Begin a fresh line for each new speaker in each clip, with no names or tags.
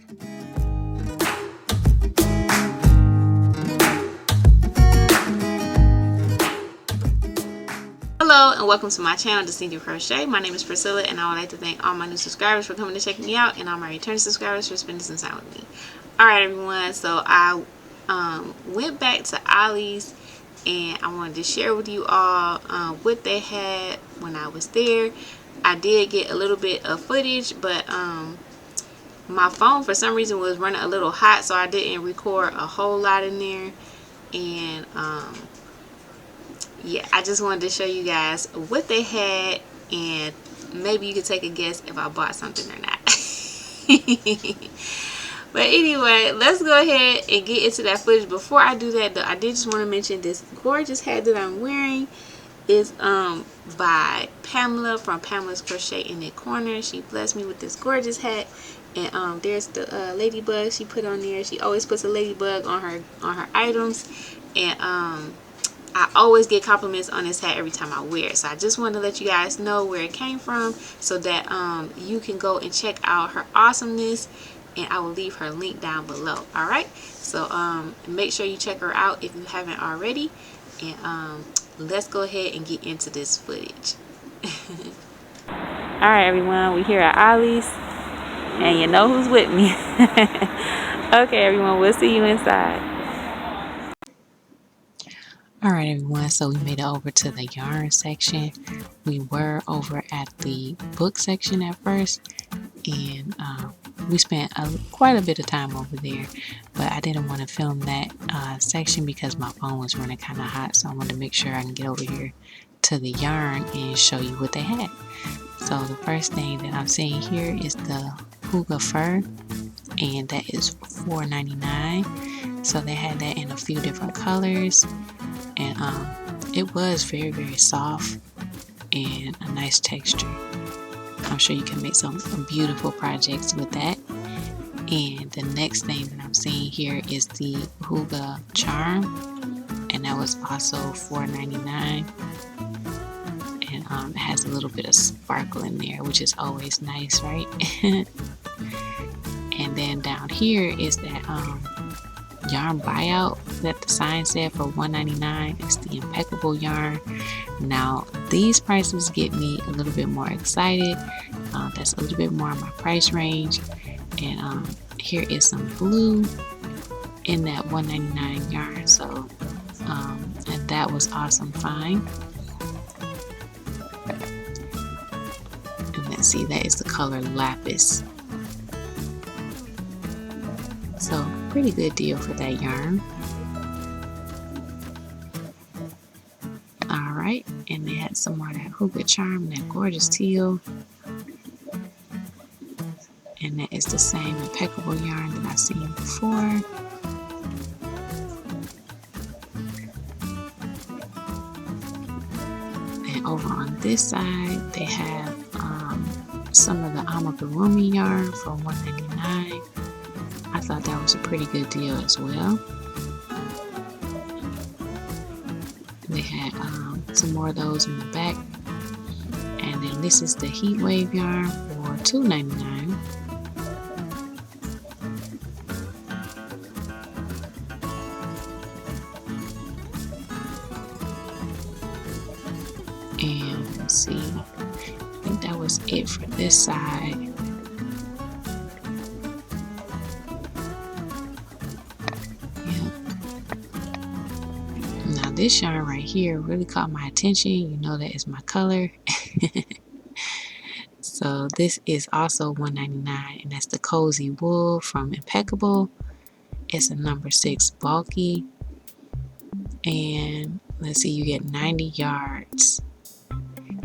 Hello and welcome to my channel, Distinctive Crochet. My name is Priscilla and I would like to thank all my new subscribers for coming to check me out and all my returning subscribers for spending some time with me. Alright everyone, so I went back to Ollies and I wanted to share with you all what they had when I was there. I did get a little bit of footage, but my phone for some reason was running a little hot, so I didn't record a whole lot in there. And yeah, I just wanted to show you guys what they had, and maybe you could take a guess if I bought something or not. But anyway, let's go ahead and get into that footage. Before I do that though, I did just want to mention this gorgeous hat that I'm wearing is by Pamela from Pamela's Crochet in the Corner. She blessed me with this gorgeous hat, and there's the ladybug she put on there. She always puts a ladybug on her items, and I always get compliments on this hat every time I wear it. So I just wanted to let you guys know where it came from so that you can go and check out her awesomeness, and I will leave her link down below. Alright, so make sure you check her out if you haven't already, and let's go ahead and get into this footage. Alright everyone, we here at Ollies, and you know who's with me. Okay everyone, we'll see you inside. Alright everyone, so we made it over to the yarn section. We were over at the book section at first, and we spent quite a bit of time over there, but I didn't want to film that section because my phone was running kind of hot, so I wanted to make sure I can get over here to the yarn and show you what they had. So the first thing that I'm seeing here is the Huga fur, and that is $4.99. So they had that in a few different colors, and it was very, very soft and a nice texture. I'm sure you can make some beautiful projects with that. And the next thing that I'm seeing here is the Huga charm, and that was also $4.99. And it has a little bit of sparkle in there, which is always nice, right? And then down here is that yarn buyout that the sign said for $1.99. It's the impeccable yarn. Now these prices get me a little bit more excited. That's a little bit more in my price range. And here is some blue in that $1.99 yarn. So and that was awesome find. And let's see, that is the color Lapis. So pretty good deal for that yarn. Alright, and they had some more of that Huga charm, that gorgeous teal. And that is the same impeccable yarn that I've seen before. And over on this side, they have some of the amigurumi yarn for $1.99. I thought that was a pretty good deal as well. They had some more of those in the back. And then this is the heat wave yarn for $2.99. And let's see, I think that was it for this side. This yarn right here really caught my attention. You know that is my color. So this is also $1.99, and that's the cozy wool from Impeccable. It's a number 6 bulky, and let's see, you get 90 yards.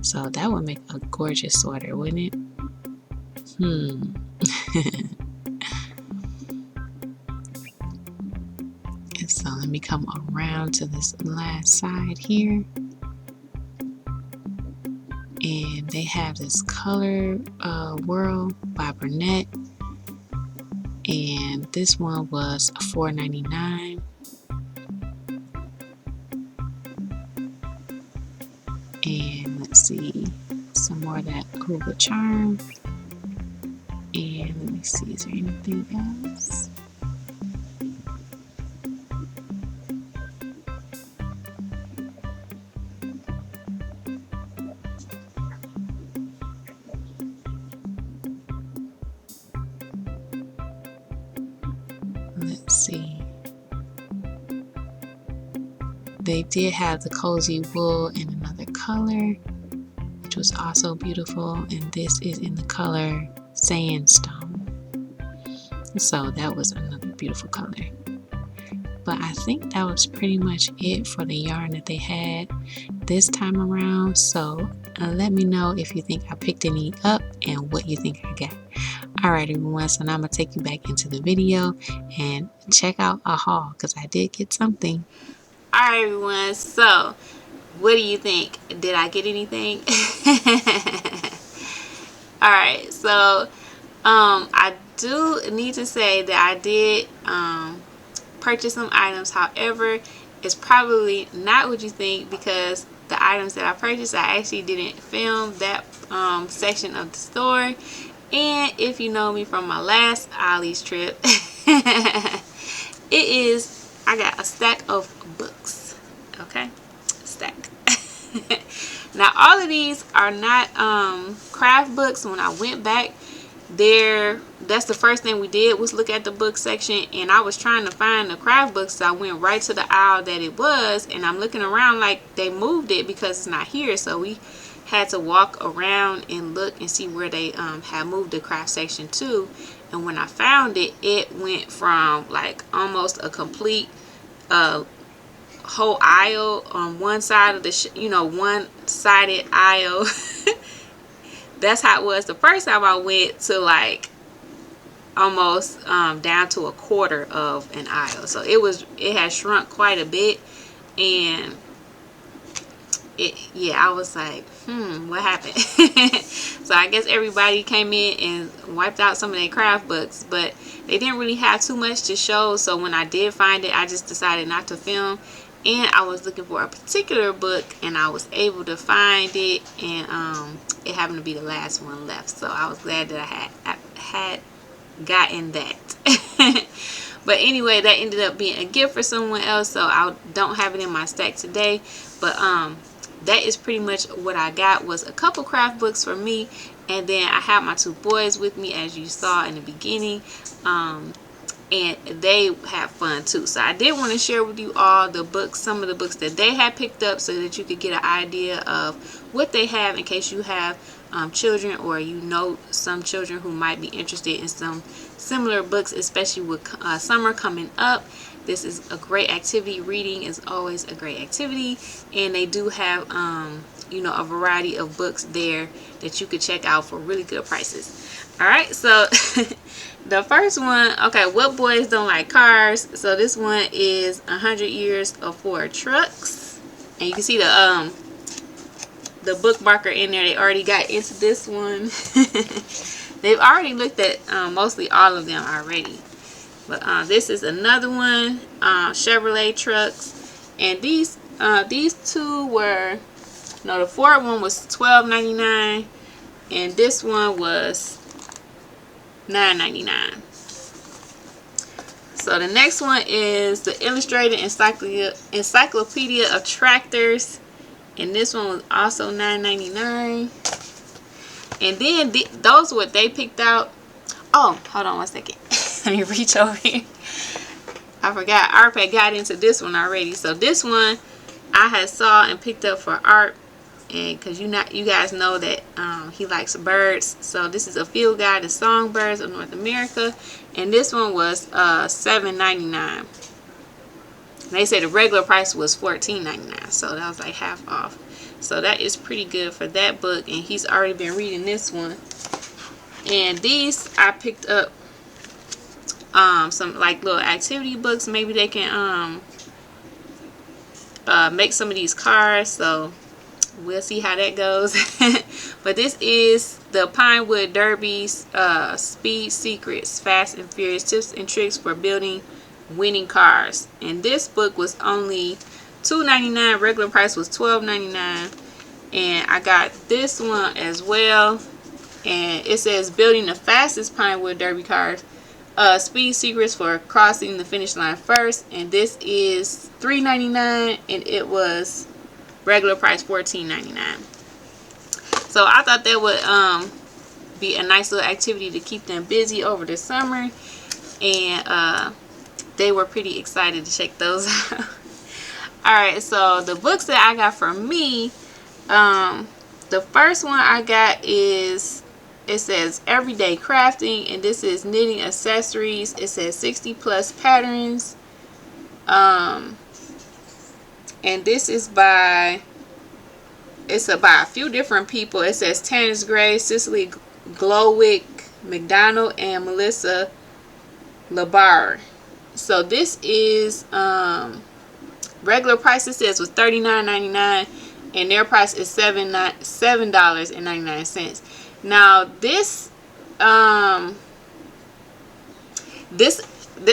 So that would make a gorgeous sweater, wouldn't it? So let me come around to this last side here, and they have this color Whirl by Burnett, and this one was $4.99. And let's see, some more of that Huga charm, and me see, is there anything else? Let's see. They did have the cozy wool in another color, which was also beautiful, and this is in the color sandstone. So that was another beautiful color. But I think that was pretty much it for the yarn that they had this time around. So let me know if you think I picked any up and what you think I got. Alright everyone, so now I'm going to take you back into the video and check out a haul because I did get something. Alright everyone, so what do you think? Did I get anything? Alright, so I do need to say that I did purchase some items. However, it's probably not what you think because the items that I purchased, I actually didn't film that section of the store. And if you know me from my last Ollies trip, I got a stack of books. Okay, stack. Now all of these are not craft books. When I went back there, that's the first thing we did was look at the book section, and I was trying to find the craft books, so I went right to the aisle that it was, and I'm looking around like they moved it because it's not here, so we had to walk around and look and see where they had moved the craft section to. And when I found it, it went from like almost a complete whole aisle on one side of the one-sided aisle. That's how it was the first time I went, to like almost down to a quarter of an aisle. So it has shrunk quite a bit, and I was like, what happened? So I guess everybody came in and wiped out some of their craft books, but they didn't really have too much to show. So when I did find it, I just decided not to film. And I was looking for a particular book, and I was able to find it, and it happened to be the last one left. So I was glad that I had gotten that. But anyway, that ended up being a gift for someone else, so I don't have it in my stack today. But that is pretty much what I got, was a couple craft books for me, and then I had my two boys with me, as you saw in the beginning. And they have fun too. So I did want to share with you all the books, some of the books that they had picked up, so that you could get an idea of what they have, in case you have children, or you know some children who might be interested in some similar books, especially with summer coming up. This is a great activity. Reading is always a great activity, and they do have a variety of books there that you could check out for really good prices. All right, so the first one, okay, what boys don't like cars? So this one is 100 Years of Ford Trucks, and you can see the bookmarker in there. They already got into this one. They've already looked at mostly all of them already. But this is another one, Chevrolet trucks, and these two were, the Ford one was $12.99, and this one was $9.99. So the next one is the Illustrated Encyclopedia of Tractors, and this one was also $9.99. And then those what they picked out. Oh, hold on one second. Let me reach over here. I forgot Art had got into this one already. So this one I had saw and picked up for Art, and because you guys know that he likes birds. So this is a field guide to songbirds of North America, and this one was $7.99. They said the regular price was $14.99, so that was like half off. So that is pretty good for that book, and he's already been reading this one. And these I picked up some like little activity books. Maybe they can make some of these cars, so we'll see how that goes. But this is the Pinewood Derby's Speed Secrets, Fast and Furious Tips and Tricks for Building Winning Cars. And this book was only $2.99. Regular price was $12.99. And I got this one as well.
and it says building the fastest Pinewood Derby cars. Speed secrets for crossing the finish line first, and this is $3.99, and it was regular price $14.99. So I thought that would be a nice little activity to keep them busy over the summer, and they were pretty excited to check those out. Alright, so the books that I got for me, the first one I got is, it says Everyday Crafting, and this is knitting accessories. It says 60 plus patterns, and this is by, it's by a few different people. It says Tannis Gray, Cicely Glowick McDonald, and Melissa Labar. So this is regular price, it says, was $39.99, and their price is $7.99. Now this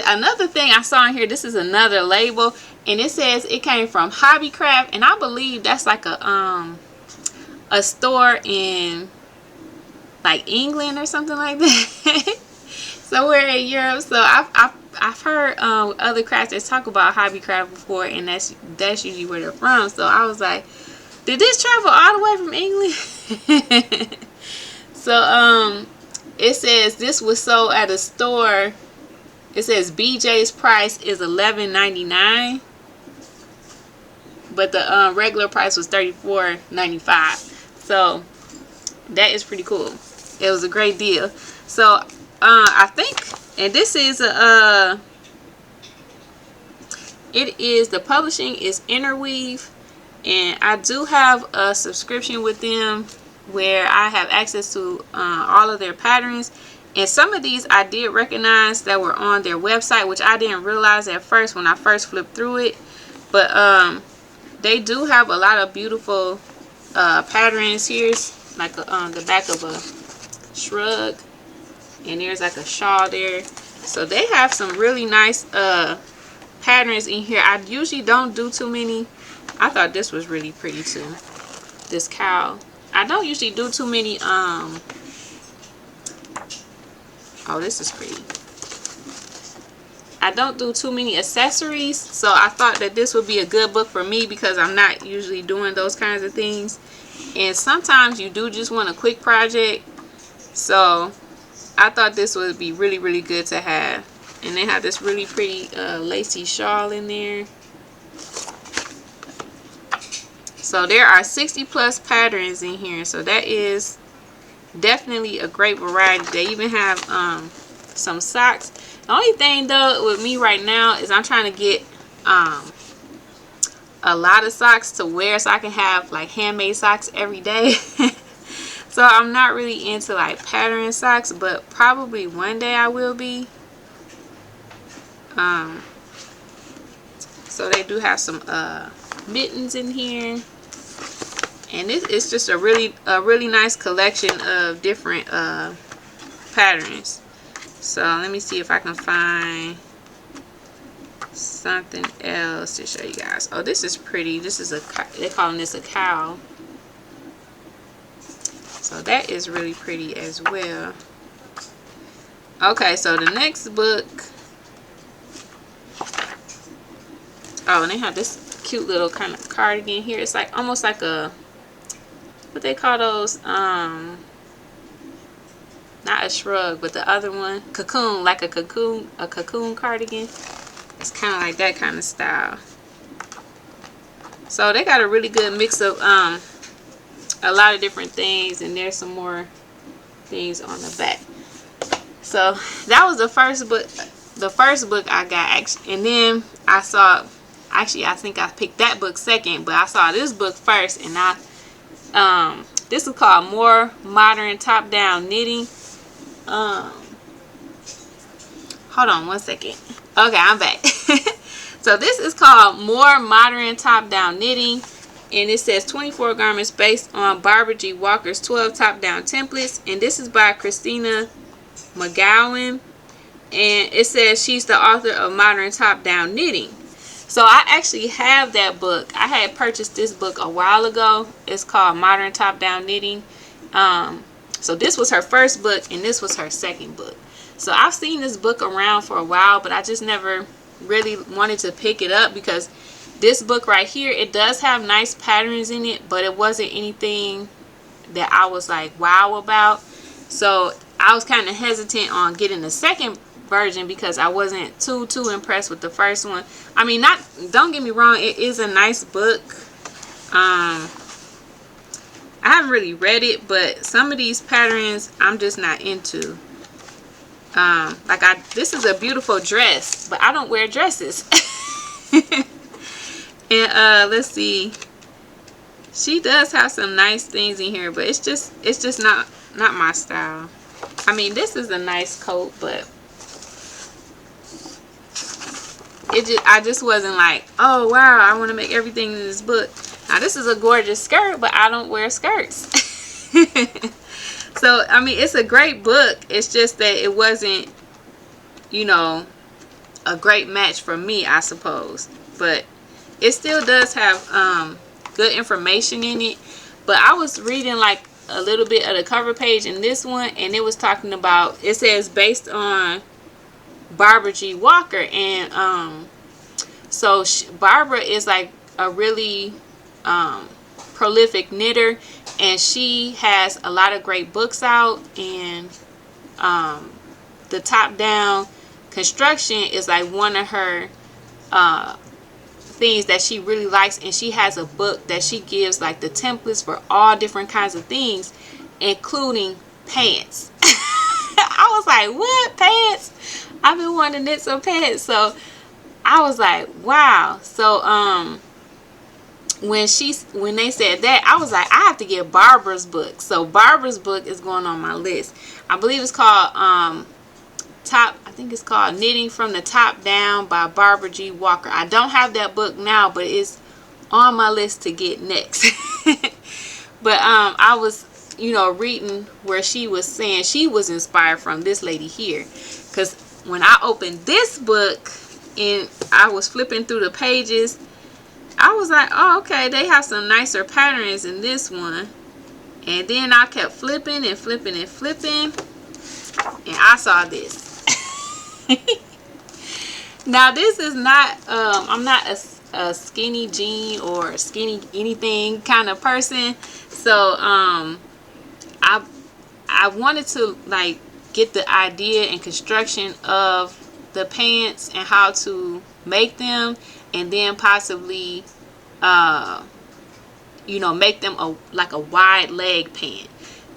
another thing I saw in here, this is another label, and it says it came from Hobbycraft, and I believe that's like a store in like England or something like that. Somewhere in Europe. So I've heard other crafters talk about Hobbycraft before, and that's usually where they're from. So I was like, did this travel all the way from England? So it says this was sold at a store. It says BJ's price is $11.99, but the regular price was $34.95. So that is pretty cool. It was a great deal. So I think, and this is it is, the publishing is Interweave, and I do have a subscription with them where I have access to all of their patterns, and some of these I did recognize that were on their website, which I didn't realize at first when I first flipped through it. But they do have a lot of beautiful patterns. Here's like the back of a shrug, and there's like a shawl there. So they have some really nice patterns in here. I usually don't do too many. I thought this was really pretty too, this cow. I don't usually do too many oh, this is pretty. I don't do too many accessories, so I thought that this would be a good book for me because I'm not usually doing those kinds of things, and sometimes you do just want a quick project. So I thought this would be really, really good to have. And they have this really pretty lacy shawl in there. So there are 60 plus patterns in here, so that is definitely a great variety. They even have some socks. The only thing though with me right now is I'm trying to get a lot of socks to wear so I can have like handmade socks every day. So I'm not really into like pattern socks, but probably one day I will be. So they do have some mittens in here, and this is just a really nice collection of different patterns. So let me see if I can find something else to show you guys. Oh, this is pretty. This is they're calling this a cow. So that is really pretty as well. Okay, so the next book. Oh, and they have this cute little kind of cardigan here. It's like almost like a, what they call those, not a shrug, but the other one, cocoon, like a cocoon cardigan. It's kind of like that kind of style. So they got a really good mix of a lot of different things, and there's some more things on the back. So that was the first book I got, actually. And then I saw, actually I think I picked that book second, but I saw this book first, and this is called More Modern Top-Down Knitting. Hold on one second. Okay, I'm back. So this is called More Modern Top-Down Knitting, and it says 24 garments based on Barbara G. Walker's 12 top-down templates, and this is by Christina McGowan, and it says she's the author of Modern Top-Down Knitting. So I actually have that book. I had purchased this book a while ago. It's called Modern Top-Down Knitting. So this was her first book and this was her second book. So I've seen this book around for a while, but I just never really wanted to pick it up because this book right here, it does have nice patterns in it, but it wasn't anything that I was like wow about. So I was kind of hesitant on getting the second version because I wasn't too impressed with the first one. I mean, don't get me wrong, it is a nice book. I haven't really read it, but some of these patterns I'm just not into. This is a beautiful dress, but I don't wear dresses. And let's see, she does have some nice things in here, but it's just not my style. I mean, this is a nice coat, but I just wasn't like, oh wow, I want to make everything in this book. Now this is a gorgeous skirt, but I don't wear skirts. So I mean, it's a great book. It's just that it wasn't, you know, a great match for me, I suppose. But it still does have good information in it. But I was reading like a little bit of the cover page in this one, and it was talking about, it says based on Barbara G. Walker, and so Barbara is like a really prolific knitter, and she has a lot of great books out, and the top down construction is like one of her things that she really likes, and she has a book that she gives like the templates for all different kinds of things, including pants. I was like, what, pants? I've been wanting to knit some pants. So I was like, wow. So when they said that, I was like, I have to get Barbara's book. So Barbara's book is going on my list. I believe it's called I think it's called Knitting from the Top Down by Barbara G. Walker. I don't have that book now, but it's on my list to get next. But I was, you know, reading where she was saying she was inspired from this lady here, because when I opened this book and I was flipping through the pages, I was like, oh, okay, they have some nicer patterns in this one. And then I kept flipping and flipping and flipping, and I saw this. Now this is not I'm not a skinny jean or skinny anything kind of person, so I wanted to like get the idea and construction of the pants and how to make them, and then possibly you know, make them like a wide leg pant.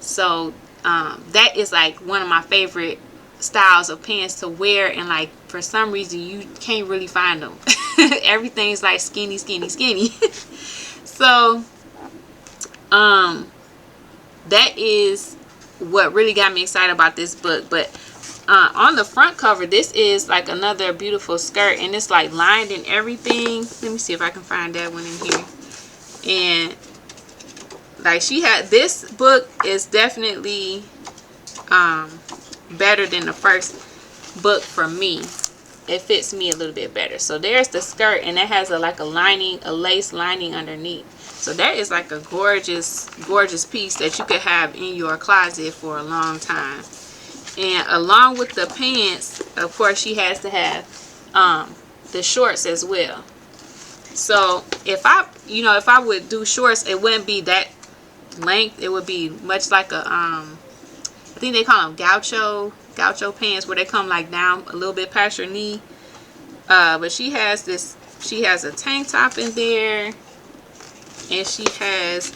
So that is like one of my favorite styles of pants to wear, and like for some reason you can't really find them. Everything's like skinny. So that is what really got me excited about this book. But on the front cover, this is like another beautiful skirt, and it's like lined and everything. Let me see if I can find that one in here. And like she had, this book is definitely better than the first book for me. It fits me a little bit better. So there's the skirt, and it has a lining, a lace lining underneath. So that is like a gorgeous piece that you could have in your closet for a long time. And along with the pants, of course, she has to have the shorts as well. So if I would do shorts, it wouldn't be that length. It would be much like a I think they call them gaucho pants, where they come like down a little bit past your knee. But she has a tank top in there, and she has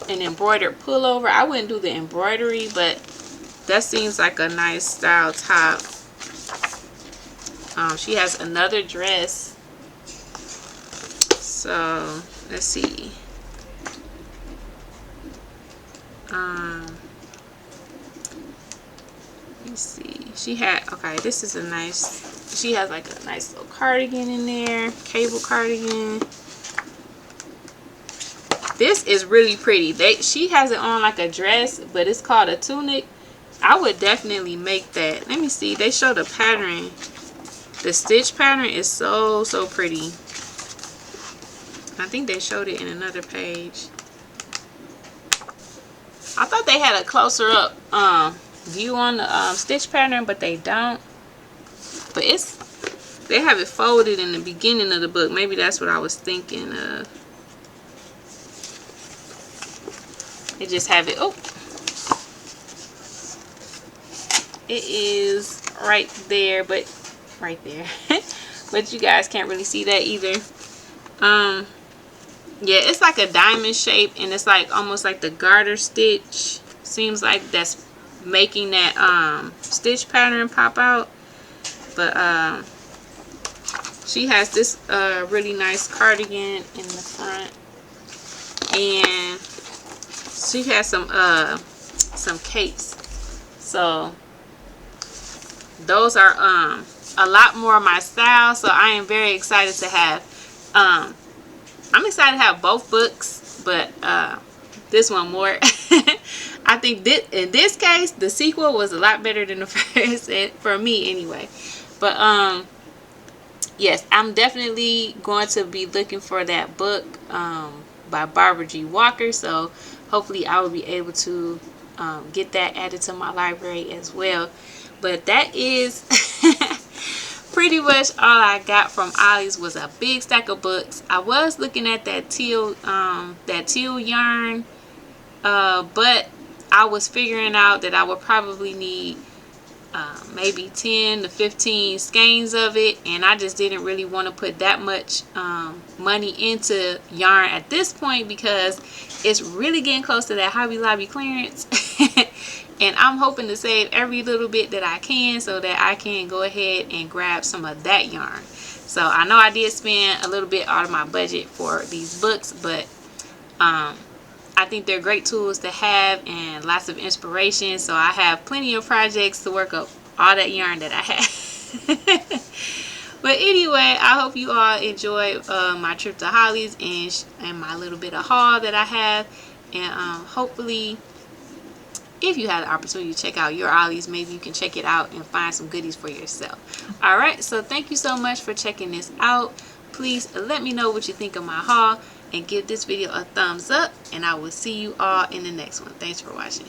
an embroidered pullover. I wouldn't do the embroidery, but that seems like a nice style top. She has another dress. So let's see. Let's see. She has like a nice little cardigan in there, cable cardigan. This is really pretty. She has it on like a dress, but it's called a tunic. I would definitely make that. Let me see. They show the pattern. The stitch pattern is so pretty. I think they showed it in another page. I thought they had a closer up view on the stitch pattern, but they don't. But they have it folded in the beginning of the book. Maybe that's what I was thinking of. They just have it. Oh, it is right there, but right there. But you guys can't really see that either. Yeah, it's like a diamond shape, and it's like almost like the garter stitch. Seems like that's making that stitch pattern pop out. But she has this really nice cardigan in the front, and she has some capes. So those are a lot more my style. So I am very excited to have I'm excited to have both books, but this one more. I think in this case, the sequel was a lot better than the first, for me anyway. But yes, I'm definitely going to be looking for that book by Barbara G. Walker. So hopefully I will be able to get that added to my library as well. But that is pretty much all I got from Ollies. Was a big stack of books. I was looking at that teal yarn, but I was figuring out that I would probably need maybe 10 to 15 skeins of it, and I just didn't really want to put that much money into yarn at this point, because it's really getting close to that Hobby Lobby clearance. And I'm hoping to save every little bit that I can, so that I can go ahead and grab some of that yarn. So I know I did spend a little bit out of my budget for these books, but I think they're great tools to have and lots of inspiration. So I have plenty of projects to work up all that yarn that I have. But anyway, I hope you all enjoyed my trip to Holly's and my little bit of haul that I have. And hopefully, if you had the opportunity to check out your Ollies, maybe you can check it out and find some goodies for yourself. Alright, so thank you so much for checking this out. Please let me know what you think of my haul, and give this video a thumbs up, and I will see you all in the next one. Thanks for watching.